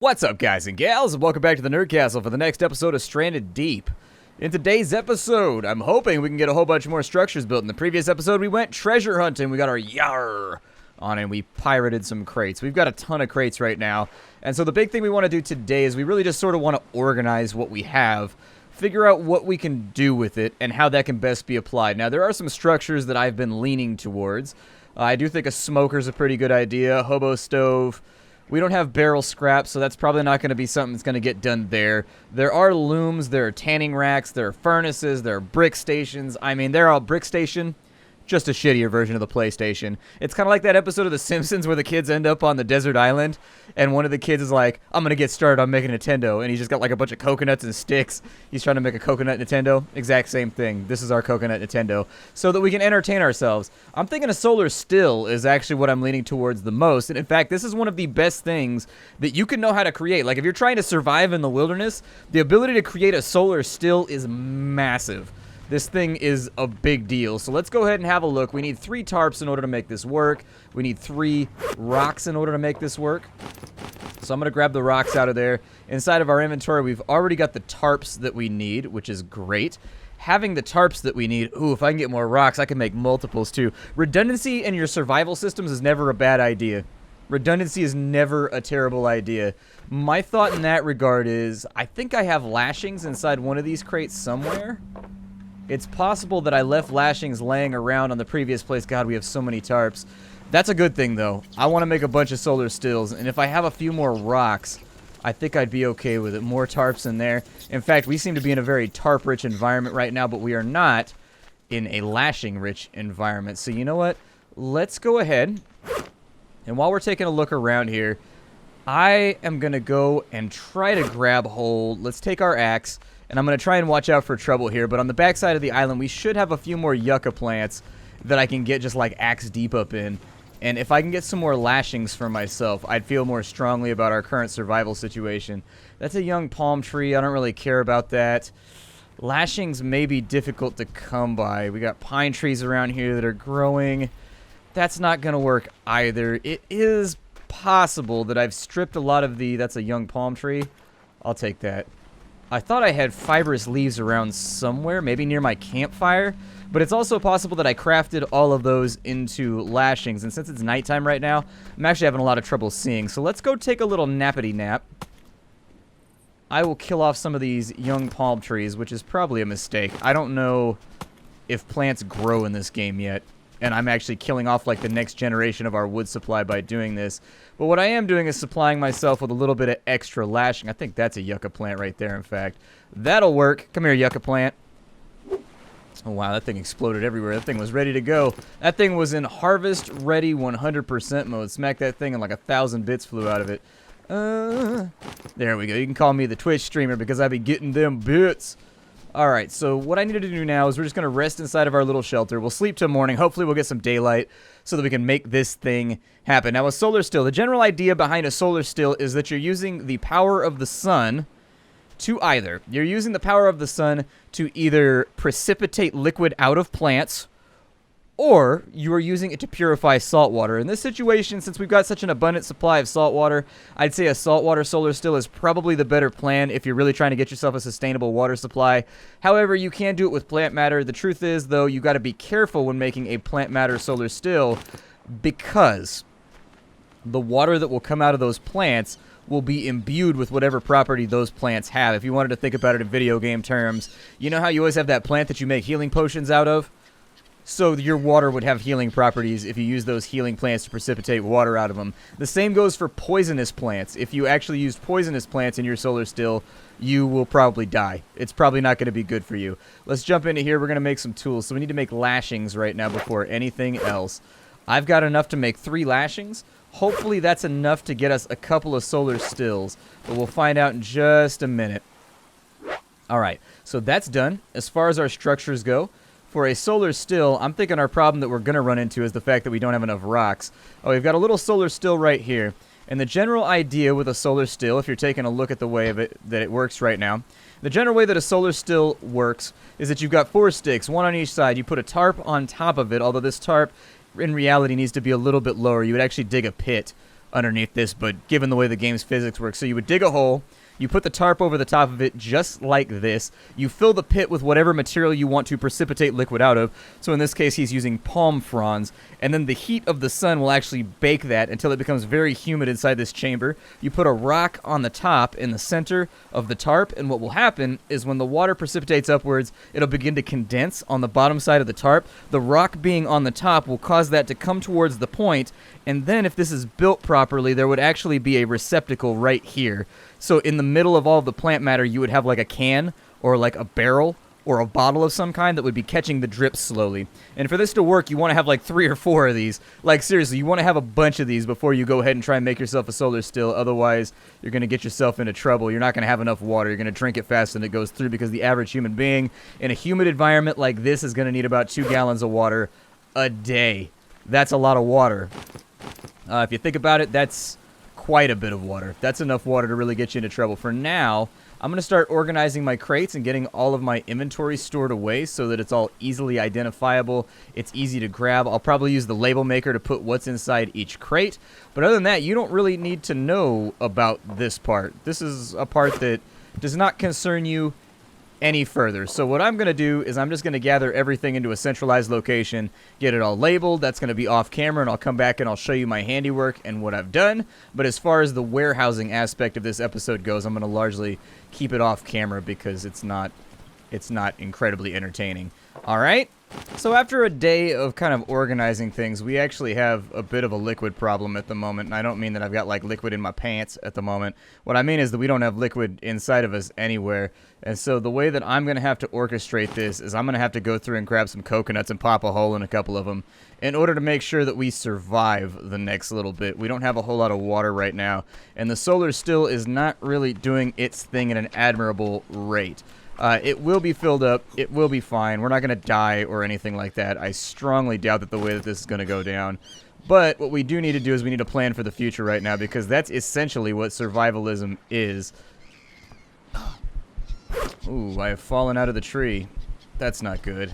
What's up, guys and gals, and welcome back to the Nerd Castle for the next episode of Stranded Deep. In today's episode, I'm hoping we can get a whole bunch more structures built. In the previous episode, we went treasure hunting. We got our Yarr on, and we pirated some crates. We've got a ton of crates right now, and so the big thing we want to do today is we really just sort of want to organize what we have, figure out what we can do with it, and how that can best be applied. Now, there are some structures that I've been leaning towards. I do think a smoker's a pretty good idea, a hobo stove. We don't have barrel scrap, so that's probably not going to be something that's going to get done there. There are looms, there are tanning racks, there are furnaces, there are brick stations. I mean, they're all brick station, just a shittier version of the PlayStation. It's kind of like that episode of The Simpsons where the kids end up on the desert island, and one of the kids is like, I'm going to get started on making a Nintendo, and he's just got like a bunch of coconuts and sticks. He's trying to make a coconut Nintendo. Exact same thing. This is our coconut Nintendo, so that we can entertain ourselves. I'm thinking a solar still is actually what I'm leaning towards the most, and in fact, this is one of the best things that you can know how to create. Like, if you're trying to survive in the wilderness, the ability to create a solar still is massive. This thing is a big deal. So let's go ahead and have a look. We need 3 tarps in order to make this work. We need 3 rocks in order to make this work. So I'm going to grab the rocks out of there. Inside of our inventory, we've already got the tarps that we need, which is great. Having the tarps that we need, ooh, if I can get more rocks, I can make multiples too. Redundancy in your survival systems is never a bad idea. Redundancy is never a terrible idea. My thought in that regard is, I think I have lashings inside one of these crates somewhere. It's possible that I left lashings laying around on the previous place. God, we have so many tarps. That's a good thing, though. I want to make a bunch of solar stills, and if I have a few more rocks, I think I'd be okay with it. More tarps in there. In fact, we seem to be in a very tarp-rich environment right now, but we are not in a lashing-rich environment. So you know what? Let's go ahead, and while we're taking a look around here, I am going to go and try to grab hold. Let's take our axe. And I'm going to try and watch out for trouble here. But on the backside of the island, we should have a few more yucca plants that I can get just like axe deep up in. And if I can get some more lashings for myself, I'd feel more strongly about our current survival situation. That's a young palm tree. I don't really care about that. Lashings may be difficult to come by. We got pine trees around here that are growing. That's not going to work either. It is possible that I've stripped a lot of the... That's a young palm tree. I'll take that. I thought I had fibrous leaves around somewhere, maybe near my campfire, but it's also possible that I crafted all of those into lashings, and since it's nighttime right now, I'm actually having a lot of trouble seeing. So let's go take a little nappity nap. I will kill off some of these young palm trees, which is probably a mistake. I don't know if plants grow in this game yet, and I'm actually killing off like the next generation of our wood supply by doing this. But what I am doing is supplying myself with a little bit of extra lashing. I think that's a yucca plant right there, in fact. That'll work. Come here, yucca plant. Oh, wow, that thing exploded everywhere. That thing was ready to go. That thing was in harvest ready 100% mode. Smack that thing and like 1,000 bits flew out of it. There we go. You can call me the Twitch streamer because I be getting them bits. Alright, so what I need to do now is we're just going to rest inside of our little shelter. We'll sleep till morning. Hopefully we'll get some daylight so that we can make this thing happen. Now, a solar still, the general idea behind a solar still is that you're using the power of the sun to either. You're using the power of the sun to either precipitate liquid out of plants, or you are using it to purify salt water. In this situation, since we've got such an abundant supply of salt water, I'd say a saltwater solar still is probably the better plan if you're really trying to get yourself a sustainable water supply. However, you can do it with plant matter. The truth is, though, you got to be careful when making a plant matter solar still because the water that will come out of those plants will be imbued with whatever property those plants have. If you wanted to think about it in video game terms, you know how you always have that plant that you make healing potions out of? So your water would have healing properties if you use those healing plants to precipitate water out of them. The same goes for poisonous plants. If you actually use poisonous plants in your solar still, you will probably die. It's probably not going to be good for you. Let's jump into here. We're going to make some tools. So we need to make lashings right now before anything else. I've got enough to make 3 lashings. Hopefully that's enough to get us a couple of solar stills, but we'll find out in just a minute. Alright, so that's done. As far as our structures go, for a solar still, I'm thinking our problem that we're going to run into is the fact that we don't have enough rocks. Oh, we've got a little solar still right here. And the general idea with a solar still, if you're taking a look at the way of it that it works right now, the general way that a solar still works is that you've got 4 sticks, 1 on each side. You put a tarp on top of it, although this tarp in reality needs to be a little bit lower. You would actually dig a pit underneath this, but given the way the game's physics works, so you would dig a hole, you put the tarp over the top of it just like this. You fill the pit with whatever material you want to precipitate liquid out of. So in this case, he's using palm fronds. And then the heat of the sun will actually bake that until it becomes very humid inside this chamber. You put a rock on the top in the center of the tarp. And what will happen is when the water precipitates upwards, it'll begin to condense on the bottom side of the tarp. The rock being on the top will cause that to come towards the point. And then if this is built properly, there would actually be a receptacle right here. So in the middle of all of the plant matter, you would have like a can or like a barrel or a bottle of some kind that would be catching the drips slowly. And for this to work, you want to have like 3 or 4 of these. Like seriously, you want to have a bunch of these before you go ahead and try and make yourself a solar still. Otherwise, you're going to get yourself into trouble. You're not going to have enough water. You're going to drink it faster than it goes through because the average human being in a humid environment like this is going to need about 2 gallons of water a day. That's a lot of water. If you think about it, that's quite a bit of water. That's enough water to really get you into trouble. For now, I'm going to start organizing my crates and getting all of my inventory stored away so that it's all easily identifiable. It's easy to grab. I'll probably use the label maker to put what's inside each crate. But other than that, you don't really need to know about this part. This is a part that does not concern you any further. So what I'm going to do is I'm just going to gather everything into a centralized location, get it all labeled. That's going to be off camera, and I'll come back and I'll show you my handiwork and what I've done. But as far as the warehousing aspect of this episode goes, I'm going to largely keep it off camera because it's not incredibly entertaining. All right? So after a day of kind of organizing things, we actually have a bit of a liquid problem at the moment. And I don't mean that I've got like liquid in my pants at the moment. What I mean is that we don't have liquid inside of us anywhere. And so the way that I'm going to have to orchestrate this is I'm going to have to go through and grab some coconuts and pop a hole in a couple of them in order to make sure that we survive the next little bit. We don't have a whole lot of water right now. And the solar still is not really doing its thing at an admirable rate. It will be filled up. It will be fine. We're not going to die or anything like that. I strongly doubt that the way that this is going to go down. But what we do need to do is we need to plan for the future right now because that's essentially what survivalism is. Ooh, I have fallen out of the tree. That's not good.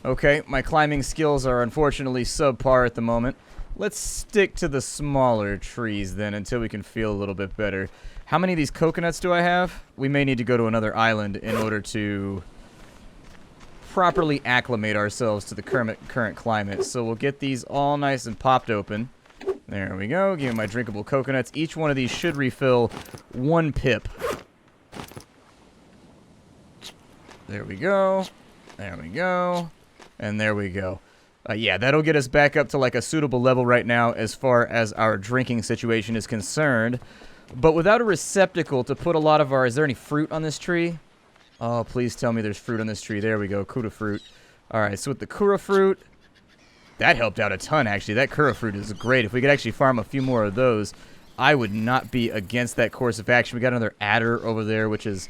Okay, my climbing skills are unfortunately subpar at the moment. Let's stick to the smaller trees then until we can feel a little bit better. How many of these coconuts do I have? We may need to go to another island in order to properly acclimate ourselves to the current climate. So we'll get these all nice and popped open. There we go. Give me my drinkable coconuts. Each one of these should refill 1 pip. There we go. There we go. And there we go. Yeah, that'll get us back up to like a suitable level right now as far as our drinking situation is concerned. But without a receptacle to put a lot of our... Is there any fruit on this tree? Oh, please tell me there's fruit on this tree. There we go. Kura fruit. Alright, so with the Kura fruit... That helped out a ton, actually. That Kura fruit is great. If we could actually farm a few more of those, I would not be against that course of action. We got another adder over there, which is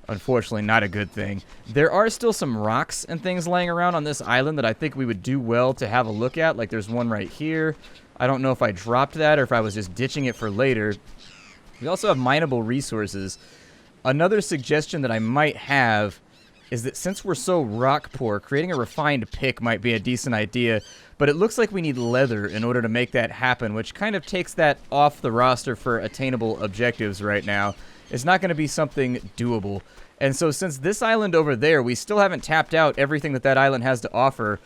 unfortunately not a good thing. There are still some rocks and things laying around on this island that I think we would do well to have a look at. Like there's one right here. I don't know if I dropped that or if I was just ditching it for later. We also have mineable resources. Another suggestion that I might have is that since we're so rock poor, creating a refined pick might be a decent idea, but it looks like we need leather in order to make that happen, which kind of takes that off the roster for attainable objectives right now. It's not going to be something doable. And so since this island over there, we still haven't tapped out everything that that island has to offer,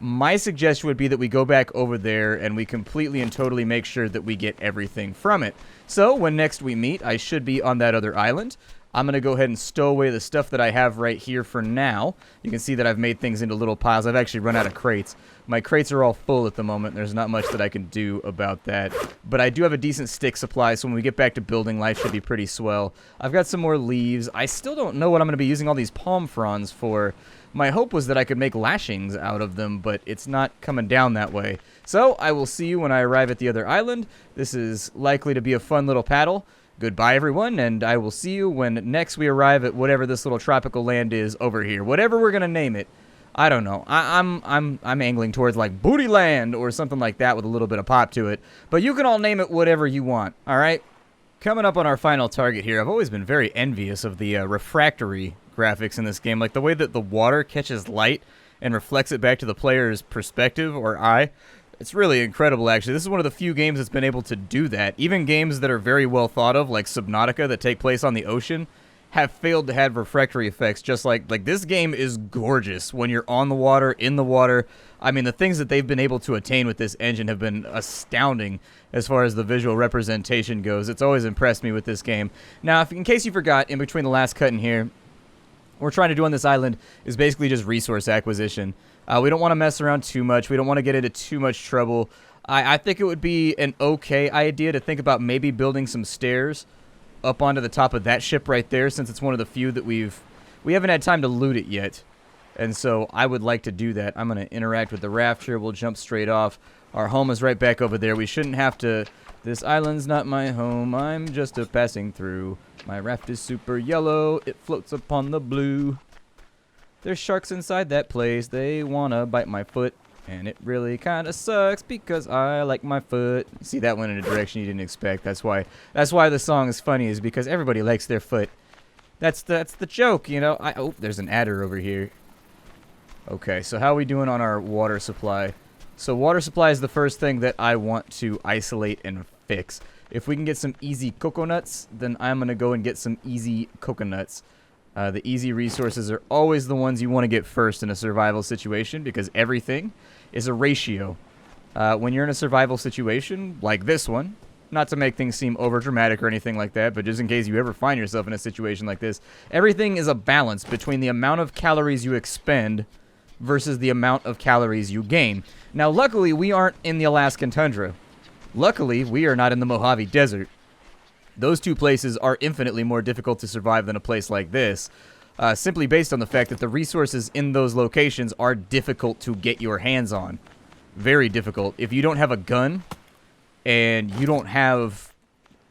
my suggestion would be that we go back over there and we completely and totally make sure that we get everything from it. So when next we meet, I should be on that other island. I'm going to go ahead and stow away the stuff that I have right here for now. You can see that I've made things into little piles. I've actually run out of crates. My crates are all full at the moment. There's not much that I can do about that. But I do have a decent stick supply, so when we get back to building, life should be pretty swell. I've got some more leaves. I still don't know what I'm going to be using all these palm fronds for. My hope was that I could make lashings out of them, but it's not coming down that way. So I will see you when I arrive at the other island. This is likely to be a fun little paddle. Goodbye, everyone, and I will see you when next we arrive at whatever this little tropical land is over here. Whatever we're gonna name it. I don't know. I'm angling towards like Booty Land or something like that with a little bit of pop to it. But you can all name it whatever you want. All right. Coming up on our final target here. I've always been very envious of the refractory graphics in this game, like the way that the water catches light and reflects it back to the player's perspective or eye. It's really incredible, actually. This is one of the few games that's been able to do that. Even games that are very well thought of, like Subnautica, that take place on the ocean, have failed to have refractory effects. Just like this game is gorgeous when you're on the water, in the water. I mean, the things that they've been able to attain with this engine have been astounding as far as the visual representation goes. It's always impressed me with this game. Now, in case you forgot, in between the last cut and here, what we're trying to do on this island is basically just resource acquisition. We don't want to mess around too much. We don't want to get into too much trouble. I think it would be an okay idea to think about maybe building some stairs up onto the top of that ship right there, since it's one of the few that we haven't had time to loot it yet. And so I would like to do that. I'm going to interact with the raft here. We'll jump straight off. Our home is right back over there. We shouldn't have to... This island's not my home. I'm just a passing through. My raft is super yellow. It floats upon the blue. There's sharks inside that place. They want to bite my foot. And it really kind of sucks because I like my foot. See, that went in a direction you didn't expect. That's why the song is funny, is because everybody likes their foot. That's the joke, you know. Oh, there's an adder over here. Okay, so how are we doing on our water supply? So water supply is the first thing that I want to isolate and fix. If we can get some easy coconuts, then I'm going to go and get some easy coconuts. The easy resources are always the ones you want to get first in a survival situation, because everything is a ratio. When you're in a survival situation like this one, not to make things seem over dramatic or anything like that, but just in case you ever find yourself in a situation like this, everything is a balance between the amount of calories you expend versus the amount of calories you gain. Now, luckily, we aren't in the Alaskan tundra. Luckily, we are not in the Mojave Desert. Those two places are infinitely more difficult to survive than a place like this, simply based on the fact that the resources in those locations are difficult to get your hands on. Very difficult. If you don't have a gun and you don't have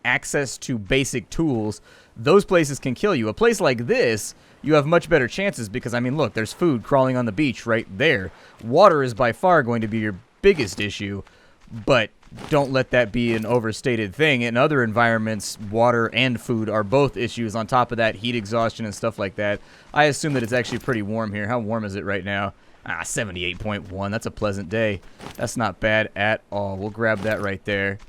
access to basic tools, those places can kill you. A place like this, you have much better chances because, I mean, look, there's food crawling on the beach right there. Water is by far going to be your biggest issue, but don't let that be an overstated thing. In other environments, water and food are both issues. On top of that, heat exhaustion and stuff like that. I assume that it's actually pretty warm here. How warm is it right now? 78.1. That's a pleasant day. That's not bad at all. We'll grab that right there.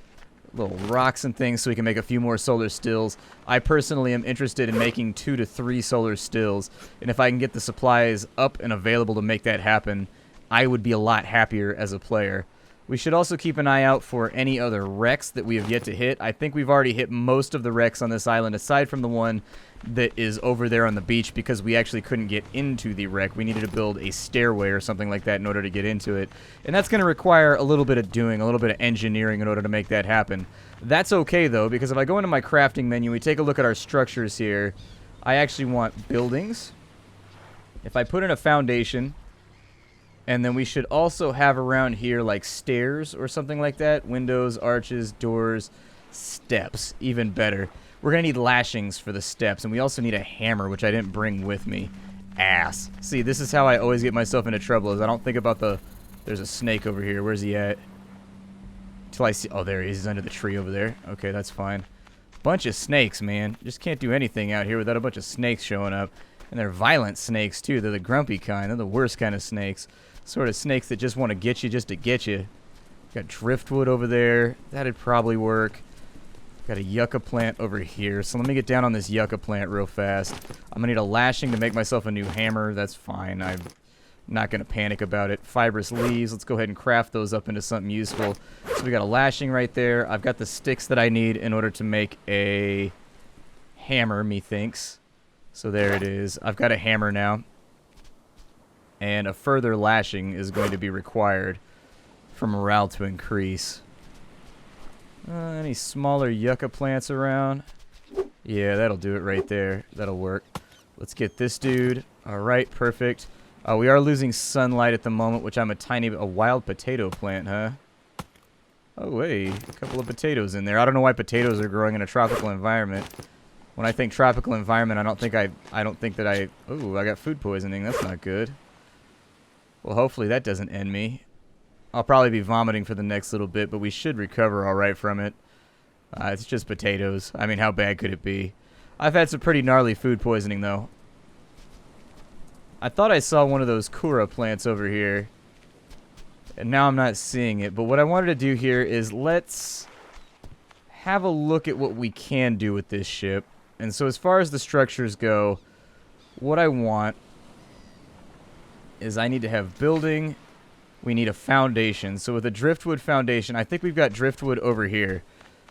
Little rocks and things so we can make a few more solar stills. I personally am interested in making 2 to 3 solar stills, and if I can get the supplies up and available to make that happen, I would be a lot happier as a player. We should also keep an eye out for any other wrecks that we have yet to hit. I think we've already hit most of the wrecks on this island, aside from the one that is over there on the beach, because we actually couldn't get into the wreck. We needed to build a stairway or something like that in order to get into it. And that's going to require a little bit of doing, a little bit of engineering in order to make that happen. That's okay, though, because if I go into my crafting menu, we take a look at our structures here. I actually want buildings. If I put in a foundation... And then we should also have around here like stairs or something like that. Windows, arches, doors, steps. Even better. We're going to need lashings for the steps. And we also need a hammer, which I didn't bring with me. Ass. See, this is how I always get myself into trouble, is I don't think about the... There's a snake over here. Where's he at? Till I see... Oh, there he is. He's under the tree over there. Okay, that's fine. Bunch of snakes, man. Just can't do anything out here without a bunch of snakes showing up. And they're violent snakes, too. They're the grumpy kind. They're the worst kind of snakes. Sort of snakes that just want to get you just to get you. Got driftwood over there. That'd probably work. Got a yucca plant over here. So let me get down on this yucca plant real fast. I'm going to need a lashing to make myself a new hammer. That's fine. I'm not going to panic about it. Fibrous leaves. Let's go ahead and craft those up into something useful. So we got a lashing right there. I've got the sticks that I need in order to make a hammer, methinks. So there it is. I've got a hammer now. And a further lashing is going to be required for morale to increase. Any smaller yucca plants around? Yeah, that'll do it right there. That'll work. Let's get this dude. Alright, perfect. We are losing sunlight at the moment, which I'm a wild potato plant, huh? Oh, wait. A couple of potatoes in there. I don't know why potatoes are growing in a tropical environment. When I think tropical environment, I don't think that I... Ooh, I got food poisoning. That's not good. Well, hopefully that doesn't end me. I'll probably be vomiting for the next little bit, but we should recover all right from it. It's just potatoes. I mean, how bad could it be? I've had some pretty gnarly food poisoning, though. I thought I saw one of those Kura plants over here. And now I'm not seeing it. But what I wanted to do here is let's have a look at what we can do with this ship. And so as far as the structures go, what I want is I need to have building. We need a foundation. So with a driftwood foundation, I think we've got driftwood over here.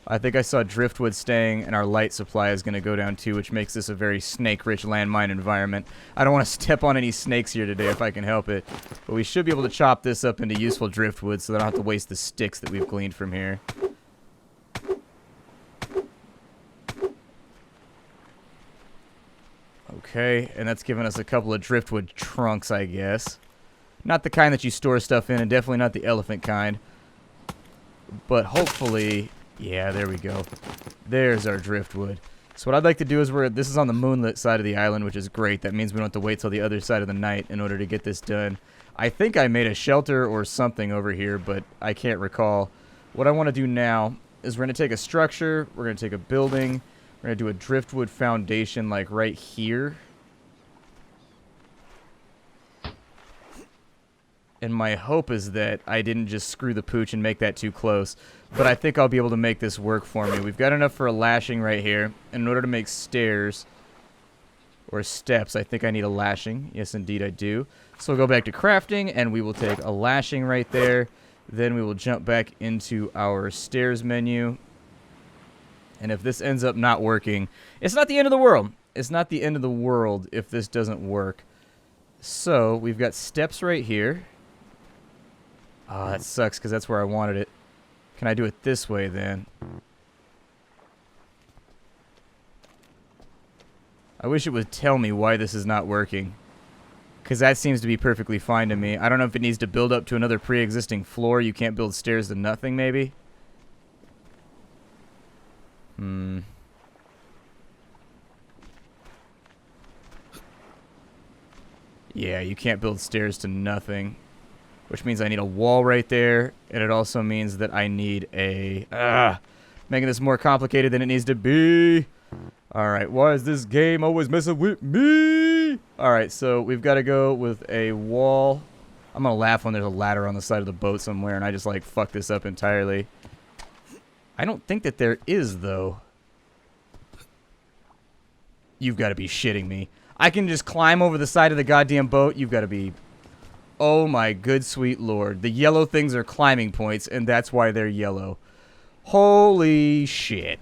I think I saw driftwood staying, and our light supply is going to go down too, which makes this a very snake-rich landmine environment. I don't want to step on any snakes here today if I can help it. But we should be able to chop this up into useful driftwood so that I don't have to waste the sticks that we've gleaned from here. Okay, and that's given us a couple of driftwood trunks, I guess. Not the kind that you store stuff in, and definitely not the elephant kind. But hopefully... yeah, there we go. There's our driftwood. So what I'd like to do is this is on the moonlit side of the island, which is great. That means we don't have to wait till the other side of the night in order to get this done. I think I made a shelter or something over here, but I can't recall. What I want to do now is we're going to take a structure, we're going to take a building, we're going to do a driftwood foundation like right here. And my hope is that I didn't just screw the pooch and make that too close. But I think I'll be able to make this work for me. We've got enough for a lashing right here. And in order to make stairs or steps, I think I need a lashing. Yes, indeed I do. So we'll go back to crafting, and we will take a lashing right there. Then we will jump back into our stairs menu. And if this ends up not working, it's not the end of the world. It's not the end of the world if this doesn't work. So we've got steps right here. Oh, that sucks because that's where I wanted it. Can I do it this way then? I wish it would tell me why this is not working. Because that seems to be perfectly fine to me. I don't know if it needs to build up to another pre-existing floor. You can't build stairs to nothing, maybe? Yeah, you can't build stairs to nothing. Which means I need a wall right there, and it also means that I need a... making this more complicated than it needs to be. Alright, why is this game always messing with me? Alright, so we've got to go with a wall. I'm going to laugh when there's a ladder on the side of the boat somewhere, and I just, like, fuck this up entirely. I don't think that there is, though. You've got to be shitting me. I can just climb over the side of the goddamn boat? You've got to be... oh my good sweet lord. The yellow things are climbing points, and that's why they're yellow. Holy shit.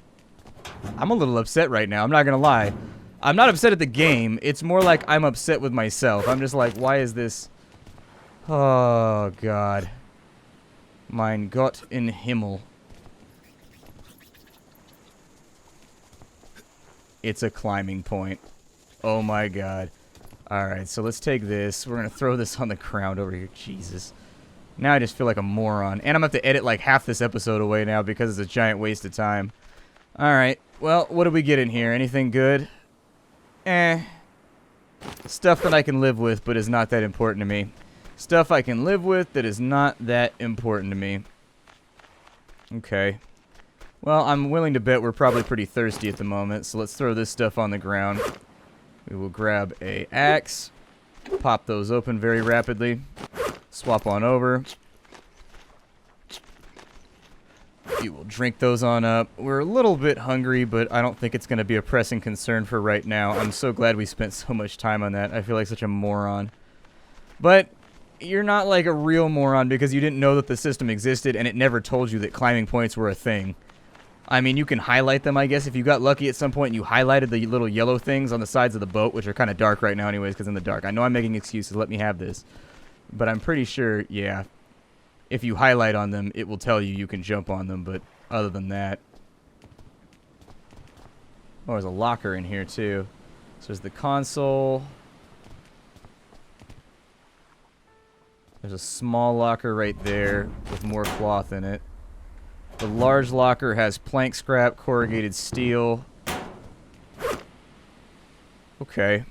I'm a little upset right now, I'm not gonna lie. I'm not upset at the game, it's more like I'm upset with myself. I'm just like, why is this... oh god. Mein Gott in Himmel. It's a climbing point. Oh my god. Alright, so let's take this. We're going to throw this on the ground over here. Jesus. Now I just feel like a moron. And I'm going to have to edit like half this episode away now because it's a giant waste of time. Alright, well, what do we get in here? Anything good? Stuff that I can live with but is not that important to me. Stuff I can live with that is not that important to me. Okay. Well, I'm willing to bet we're probably pretty thirsty at the moment, so let's throw this stuff on the ground. We will grab a axe, pop those open very rapidly, swap on over. We will drink those on up. We're a little bit hungry, but I don't think it's going to be a pressing concern for right now. I'm so glad we spent so much time on that. I feel like such a moron. But you're not like a real moron because you didn't know that the system existed and it never told you that climbing points were a thing. I mean, you can highlight them, I guess. If you got lucky at some point and you highlighted the little yellow things on the sides of the boat, which are kind of dark right now anyways because in the dark. I know I'm making excuses. Let me have this. But I'm pretty sure, yeah, if you highlight on them, it will tell you you can jump on them. But other than that... oh, there's a locker in here, too. So there's the console. There's a small locker right there with more cloth in it. The large locker has plank scrap, corrugated steel. Okay.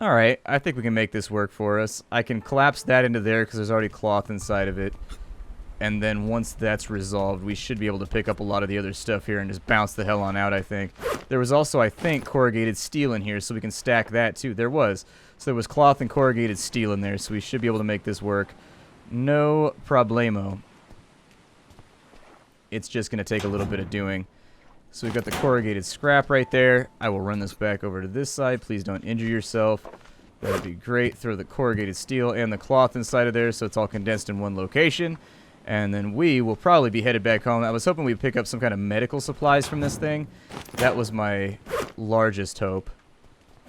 Alright, I think we can make this work for us. I can collapse that into there because there's already cloth inside of it. And then once that's resolved, we should be able to pick up a lot of the other stuff here and just bounce the hell on out, I think. There was also, I think, corrugated steel in here, so we can stack that too. There was. So there was cloth and corrugated steel in there, so we should be able to make this work. No problemo. It's just going to take a little bit of doing. So we've got the corrugated scrap right there. I will run this back over to this side. Please don't injure yourself. That would be great. Throw the corrugated steel and the cloth inside of there so it's all condensed in one location. And then we will probably be headed back home. I was hoping we'd pick up some kind of medical supplies from this thing. That was my largest hope.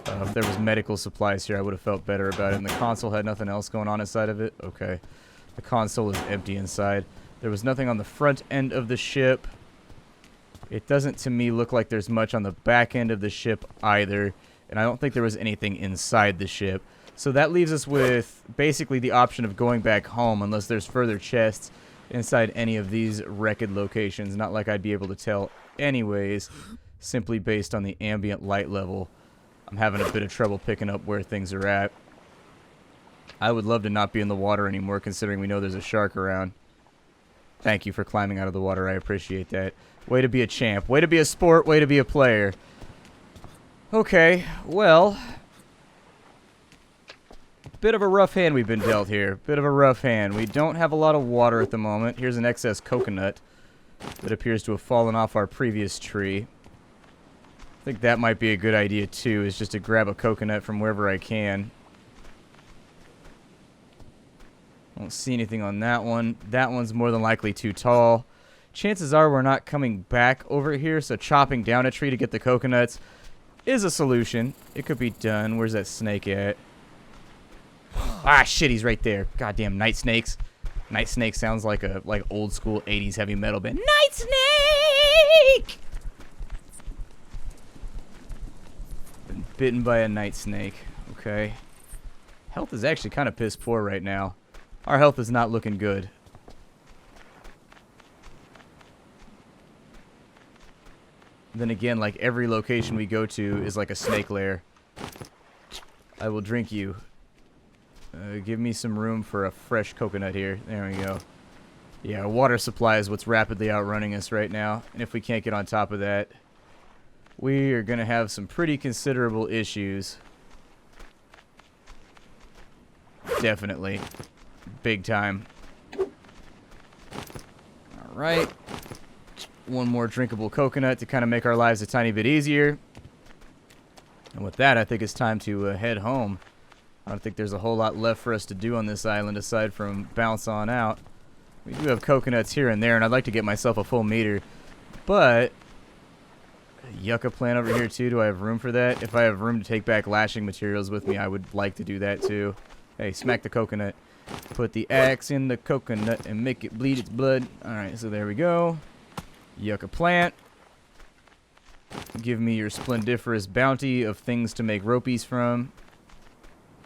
If there was medical supplies here, I would have felt better about it. And the console had nothing else going on inside of it. Okay. The console is empty inside. There was nothing on the front end of the ship. It doesn't, to me, look like there's much on the back end of the ship either. And I don't think there was anything inside the ship. So that leaves us with basically the option of going back home unless there's further chests inside any of these wrecked locations. Not like I'd be able to tell anyways, simply based on the ambient light level. I'm having a bit of trouble picking up where things are at. I would love to not be in the water anymore, considering we know there's a shark around. Thank you for climbing out of the water. I appreciate that. Way to be a champ. Way to be a sport. Way to be a player. Okay, well, bit of a rough hand we've been dealt here. Bit of a rough hand. We don't have a lot of water at the moment. Here's an excess coconut that appears to have fallen off our previous tree. I think that might be a good idea too, is just to grab a coconut from wherever I can. I don't see anything on that one. That one's more than likely too tall. Chances are we're not coming back over here, so chopping down a tree to get the coconuts is a solution. It could be done. Where's that snake at? Ah, shit, he's right there. Goddamn night snakes. Night snake sounds like a old school 80s heavy metal band. Night snake! Been bitten by a night snake. Okay. Health is actually kind of piss poor right now. Our health is not looking good. Then again, like every location we go to is like a snake lair. I will drink you. Give me some room for a fresh coconut here. There we go. Yeah, our water supply is what's rapidly outrunning us right now. And if we can't get on top of that, we are going to have some pretty considerable issues. Definitely. Big time. Alright. One more drinkable coconut to kind of make our lives a tiny bit easier. And with that, I think it's time to head home. I don't think there's a whole lot left for us to do on this island aside from bounce on out. We do have coconuts here and there, and I'd like to get myself a full meter. But a yucca plant over here too. Do I have room for that? If I have room to take back lashing materials with me, I would like to do that too. Hey, smack the coconut. Put the axe in the coconut and make it bleed its blood. Alright, so there we go. Yucca plant. Give me your splendiferous bounty of things to make ropies from.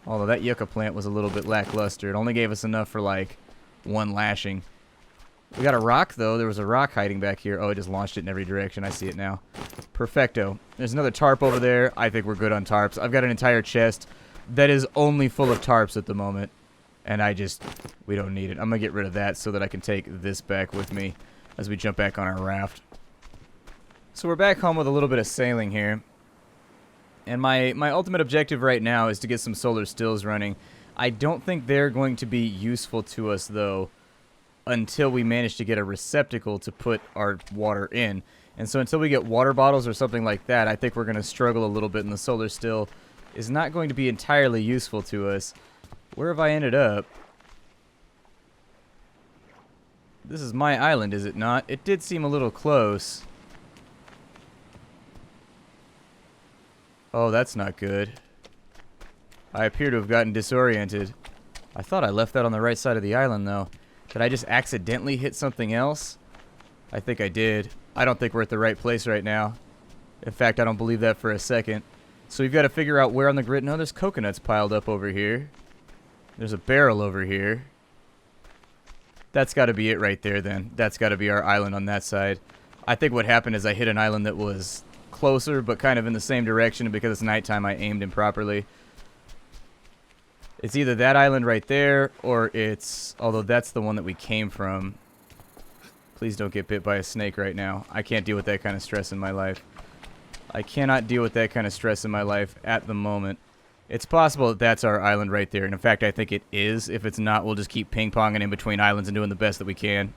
Although that yucca plant was a little bit lackluster. It only gave us enough for like one lashing. We got a rock though. There was a rock hiding back here. Oh, it just launched it in every direction. I see it now. Perfecto. There's another tarp over there. I think we're good on tarps. I've got an entire chest that is only full of tarps at the moment. And we don't need it. I'm going to get rid of that so that I can take this back with me as we jump back on our raft. So we're back home with a little bit of sailing here. And my ultimate objective right now is to get some solar stills running. I don't think they're going to be useful to us, though, until we manage to get a receptacle to put our water in. And so until we get water bottles or something like that, I think we're going to struggle a little bit, and the solar still is not going to be entirely useful to us. Where have I ended up? This is my island, is it not? It did seem a little close. Oh, that's not good. I appear to have gotten disoriented. I thought I left that on the right side of the island, though. Did I just accidentally hit something else? I think I did. I don't think we're at the right place right now. In fact, I don't believe that for a second. So we've got to figure out where on the grid. No, there's coconuts piled up over here. There's a barrel over here. That's got to be it right there, then. That's got to be our island on that side. I think what happened is I hit an island that was closer, but kind of in the same direction, and because it's nighttime, I aimed improperly. It's either that island right there, or it's... Although that's the one that we came from. Please don't get bit by a snake right now. I can't deal with that kind of stress in my life. I cannot deal with that kind of stress in my life at the moment. It's possible that that's our island right there, and in fact, I think it is. If it's not, we'll just keep ping-ponging in between islands and doing the best that we can.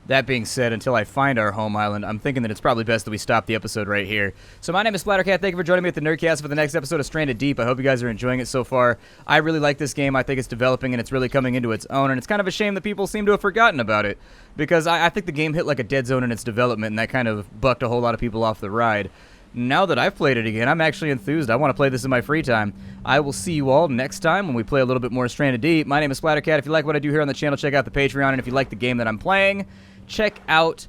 That being said, until I find our home island, I'm thinking that it's probably best that we stop the episode right here. So my name is Splattercat. Thank you for joining me at the Nerdcast for the next episode of Stranded Deep. I hope you guys are enjoying it so far. I really like this game. I think it's developing, and it's really coming into its own, and it's kind of a shame that people seem to have forgotten about it, because I think the game hit like a dead zone in its development, and that kind of bucked a whole lot of people off the ride. Now that I've played it again, I'm actually enthused. I want to play this in my free time. I will see you all next time when we play a little bit more Stranded Deep. My name is Splattercat. If you like what I do here on the channel, check out the Patreon. And if you like the game that I'm playing, check out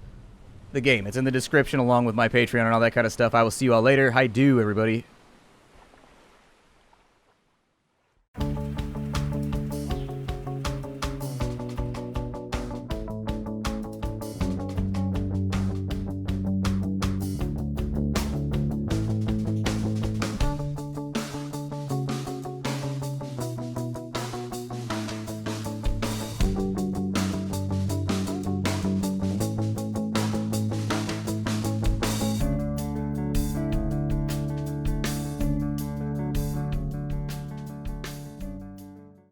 the game. It's in the description along with my Patreon and all that kind of stuff. I will see you all later. Hi-do, everybody.